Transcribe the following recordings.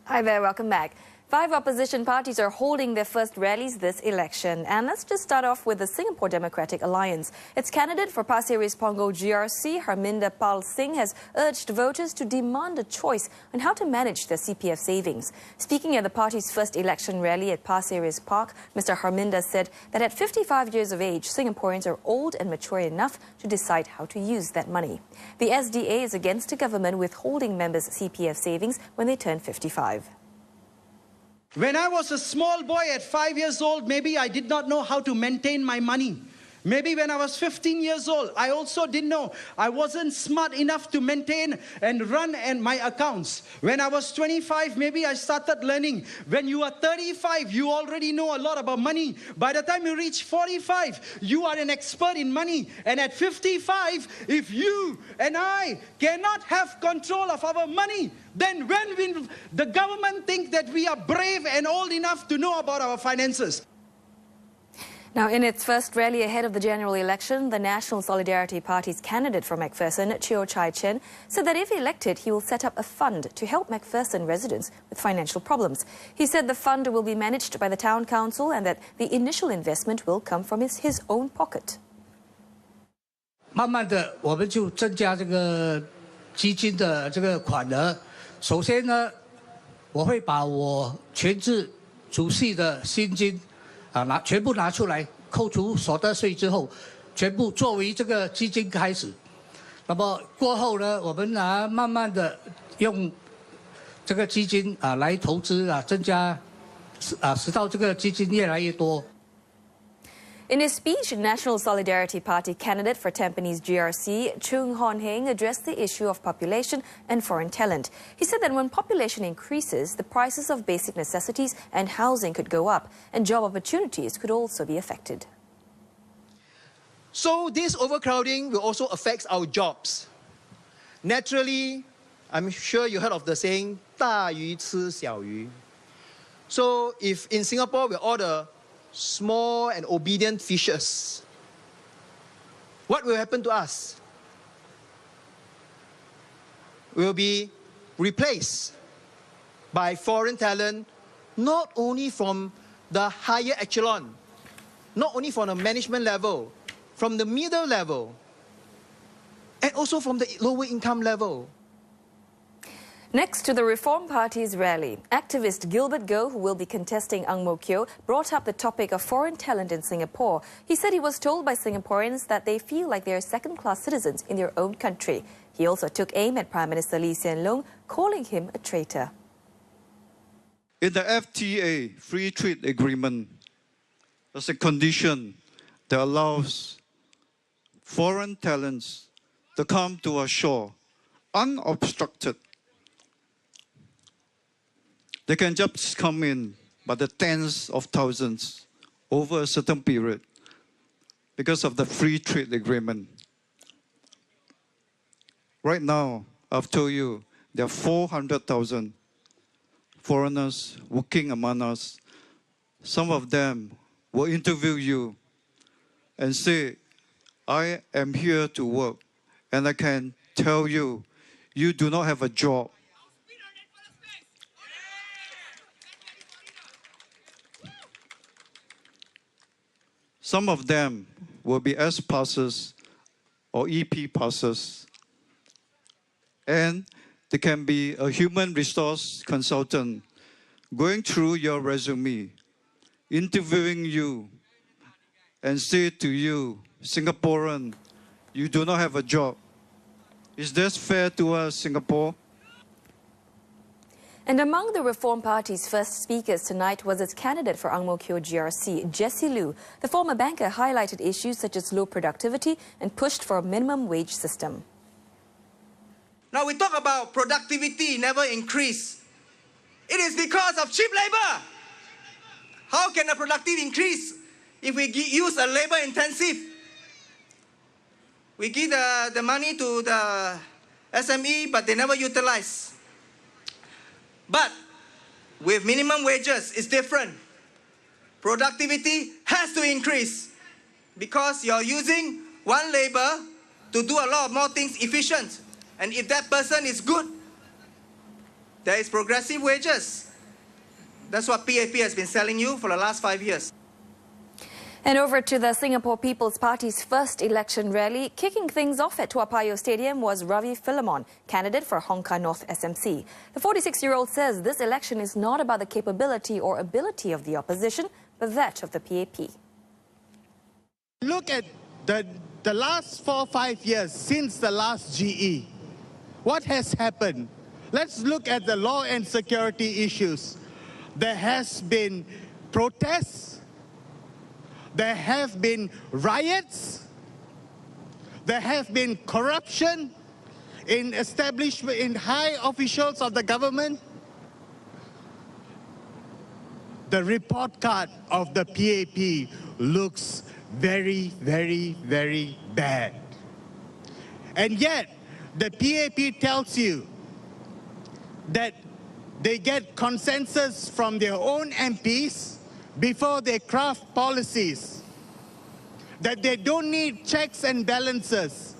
Hi there, welcome back. 5 opposition parties are holding their first rallies this election. And let's just start off with the Singapore Democratic Alliance. Its candidate for Pasir Ris Punggol GRC, Harminder Pal Singh, has urged voters to demand a choice on how to manage their CPF savings. Speaking at the party's first election rally at Pasir Ris Park, Mr. Harminder said that at 55 years of age, Singaporeans are old and mature enough to decide how to use that money. The SDA is against the government withholding members' CPF savings when they turn 55. When I was a small boy at 5 years old, maybe I did not know how to maintain my money. Maybe when I was 15 years old, I also didn't know. I wasn't smart enough to maintain and run my accounts. When I was 25, maybe I started learning. When you are 35, you already know a lot about money. By the time you reach 45, you are an expert in money. And at 55, if you and I cannot have control of our money, then when will the government think that we are brave and old enough to know about our finances? Now, in its first rally ahead of the general election, the National Solidarity Party's candidate for McPherson, Cheo Chai Chen, said that if elected, he will set up a fund to help McPherson residents with financial problems. He said the fund will be managed by the town council and that the initial investment will come from his own pocket. 慢慢的，我们就增加这个基金的这个款额。首先呢，我会把我全职储蓄的薪金。 全部拿出来，扣除所得税之后，全部作为这个基金开始。那么过后呢，我们慢慢的用这个基金来投资增加直到这个基金越来越多。 In his speech, National Solidarity Party candidate for Tampines GRC, Chung Hon Heng, addressed the issue of population and foreign talent. He said that when population increases, the prices of basic necessities and housing could go up, and job opportunities could also be affected. So this overcrowding will also affect our jobs. Naturally, I'm sure you heard of the saying, 大鱼吃小鱼. So if in Singapore we're all the small and obedient fishes, what will happen to us? We'll be replaced by foreign talent, not only from the higher echelon, not only from the management level, from the middle level, and also from the lower income level. Next to the Reform Party's rally, activist Gilbert Goh, who will be contesting Ang Mo Kio, brought up the topic of foreign talent in Singapore. He said he was told by Singaporeans that they feel like they are second-class citizens in their own country. He also took aim at Prime Minister Lee Hsien Loong, calling him a traitor. In the FTA, Free Trade Agreement, there's a condition that allows foreign talents to come to our shore unobstructed. They can just come in by the tens of thousands over a certain period because of the free trade agreement. Right now, I've told you, there are 400,000 foreigners working among us. Some of them will interview you and say, I am here to work, and I can tell you, you do not have a job. Some of them will be S passes or EP passes. And they can be a human resource consultant going through your resume, interviewing you, and say to you, Singaporean, you do not have a job. Is this fair to us, Singapore? And among the Reform Party's first speakers tonight was its candidate for Ang Mo Kio GRC, Jessie Liu. The former banker highlighted issues such as low productivity and pushed for a minimum wage system. Now we talk about productivity never increase. It is because of cheap labor. How can the productivity increase if we use a labor intensive? We give the money to the SME, but they never utilize. But with minimum wages, it's different. Productivity has to increase because you're using one labor to do a lot of more things efficient. And if that person is good, there is progressive wages. That's what PAP has been selling you for the last 5 years. And over to the Singapore People's Party's first election rally. Kicking things off at Toa Payoh Stadium was Ravi Philemon, candidate for Hong Kong North SMC. The 46-year-old says this election is not about the capability or ability of the opposition, but that of the PAP. Look at the last 4 or 5 years since the last GE. What has happened? Let's look at the law and security issues. There has been protests. There have been riots. There have been corruption in establishment, in high officials of the government. The report card of the PAP looks very, very, very bad. And yet, the PAP tells you that they get consensus from their own MPs before they craft policies, that they don't need checks and balances,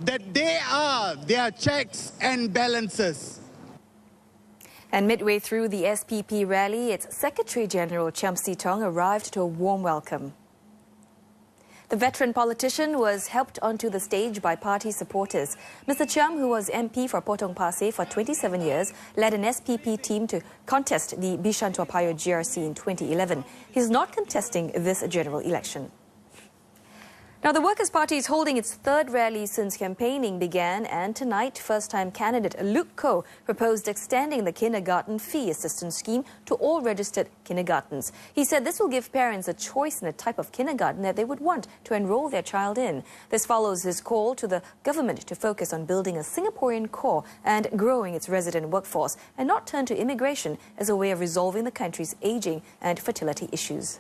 that they are their checks and balances. And midway through the SPP rally, its Secretary General Chiam See Tong arrived to a warm welcome. The veteran politician was helped onto the stage by party supporters. Mr. Chiam, who was MP for Potong Pasir for 27 years, led an SPP team to contest the Bishan Toa Payoh GRC in 2011. He's not contesting this general election. Now, the Workers' Party is holding its third rally since campaigning began, and tonight, first-time candidate Luke Koh proposed extending the kindergarten fee assistance scheme to all registered kindergartens. He said this will give parents a choice in the type of kindergarten that they would want to enroll their child in. This follows his call to the government to focus on building a Singaporean core and growing its resident workforce, and not turn to immigration as a way of resolving the country's ageing and fertility issues.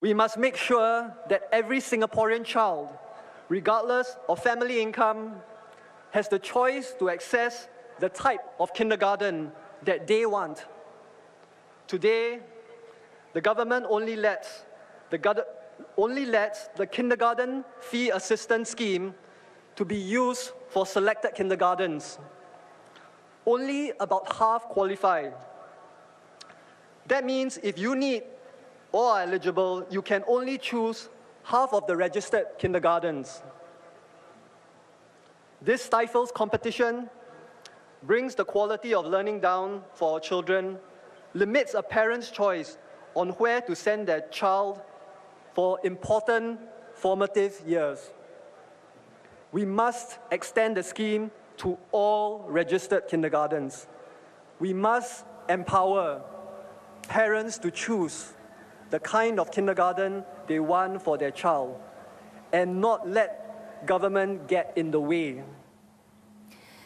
We must make sure that every Singaporean child, regardless of family income, has the choice to access the type of kindergarten that they want. Today, the government only lets the kindergarten fee assistance scheme to be used for selected kindergartens. Only about half qualify. That means if you need or are eligible, you can only choose half of the registered kindergartens. This stifles competition, brings the quality of learning down for our children, limits a parent's choice on where to send their child for important formative years. We must extend the scheme to all registered kindergartens. We must empower parents to choose the kind of kindergarten they want for their child, and not let government get in the way.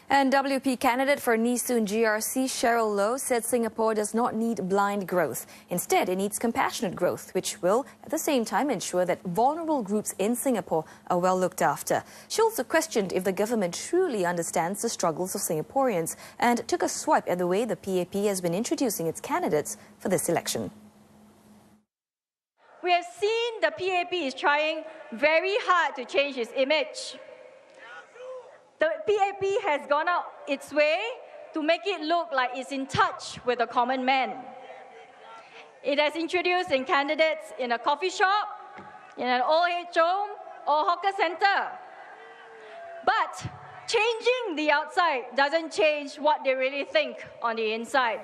And WP candidate for Nee Soon GRC, Cheryl Low, said Singapore does not need blind growth. Instead, it needs compassionate growth, which will, at the same time, ensure that vulnerable groups in Singapore are well looked after. She also questioned if the government truly understands the struggles of Singaporeans, and took a swipe at the way the PAP has been introducing its candidates for this election. We have seen the PAP is trying very hard to change its image. The PAP has gone out its way to make it look like it's in touch with the common man. It has introduced in candidates in a coffee shop, in an old age home, or hawker center. But changing the outside doesn't change what they really think on the inside.